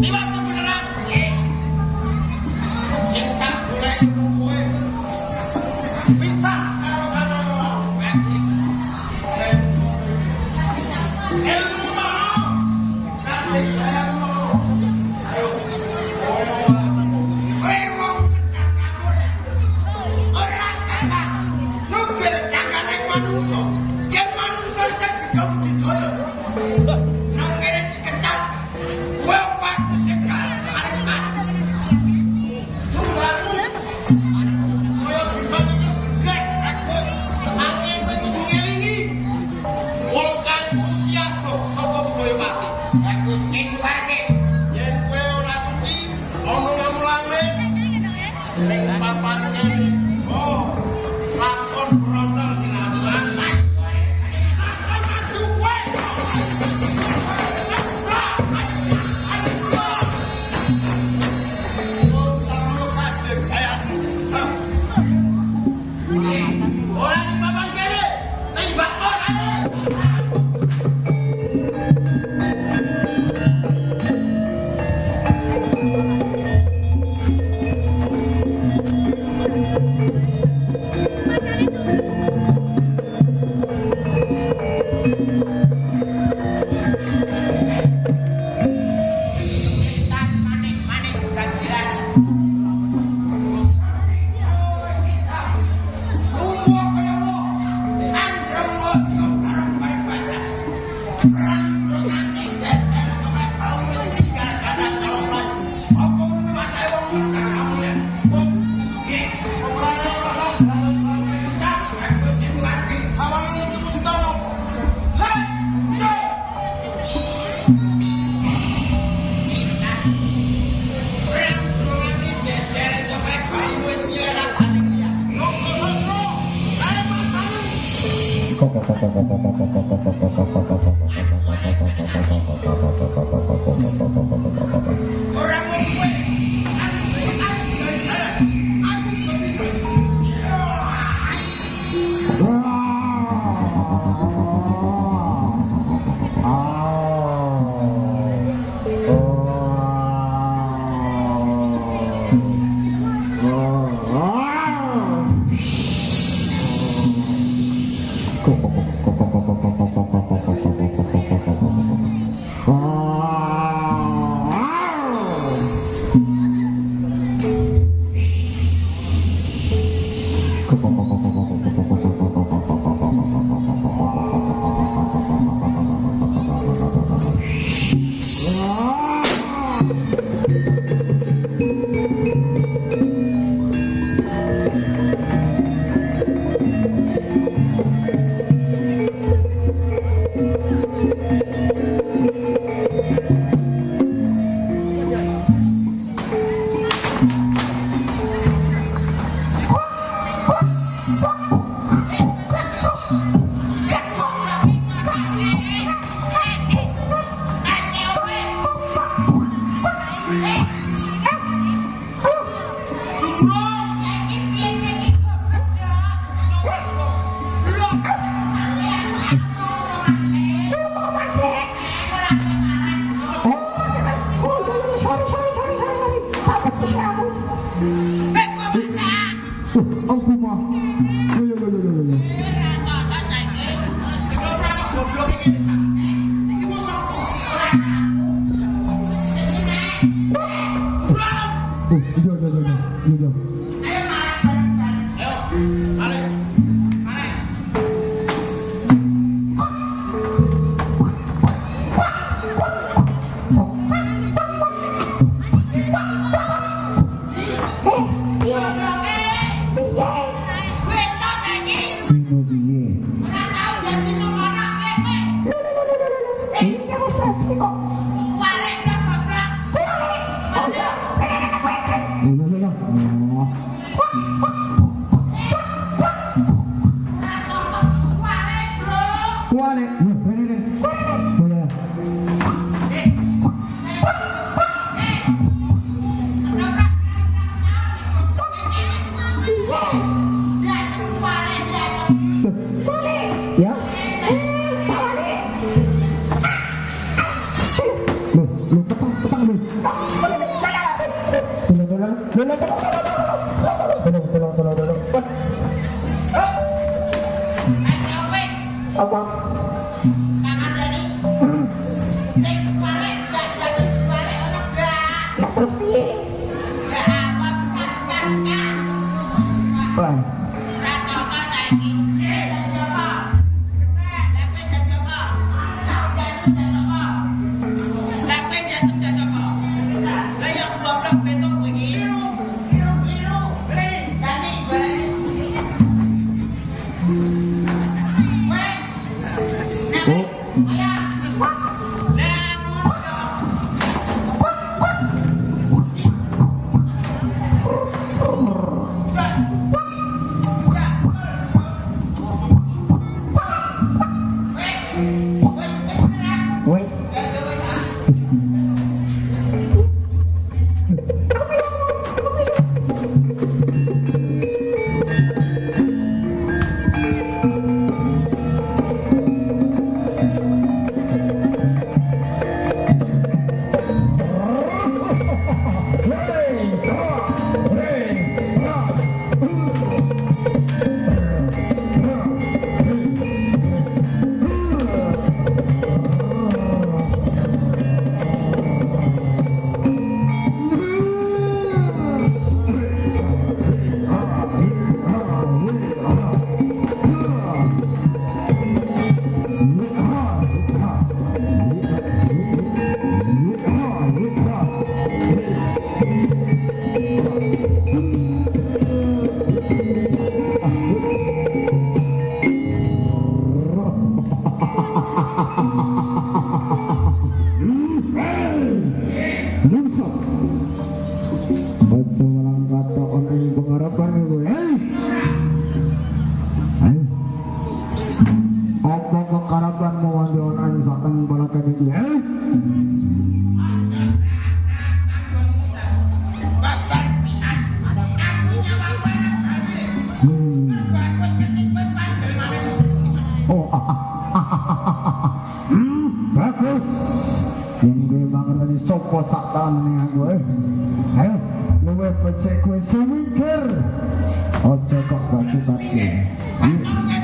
Tiba sebenarnya cinta gue gue bisa kalau praktis ilmu mau tapi saya mau ayo orang sana nukir jangan yang manusia yang manusia saya bisa dijolok nang kene dikecat gue waktu sekali arepan sumbarmu gue bisa digerak bagus angin begitu ngelingi Volkan Suciarto sapa kowe mati aku sing lagi yen kowe ora suci ono lamu-lames ning papan kene oh lakon brondol sing aman lakon maju kowe orang di papan kene tembak orang manik-manik sajian umbo kaya lo androng lo siap barang baik bahasa perang nganti dada sampai tau wis tinggal kada salon apa mate wong mecah kamu ya nggih cak aku sing lagi sawang itu ditono hei orang gue aku bisa Ya. Lakuin biasa udah siapa? Layak 12 petok begini. Biru. Beli. Tadi beli. Wes. Nah, ayah. Wes. Bagus. Yang gue banget tadi sopo saktan nih gue. Ayo, luwe pecek gue semingkir. Ojo kok baju batu.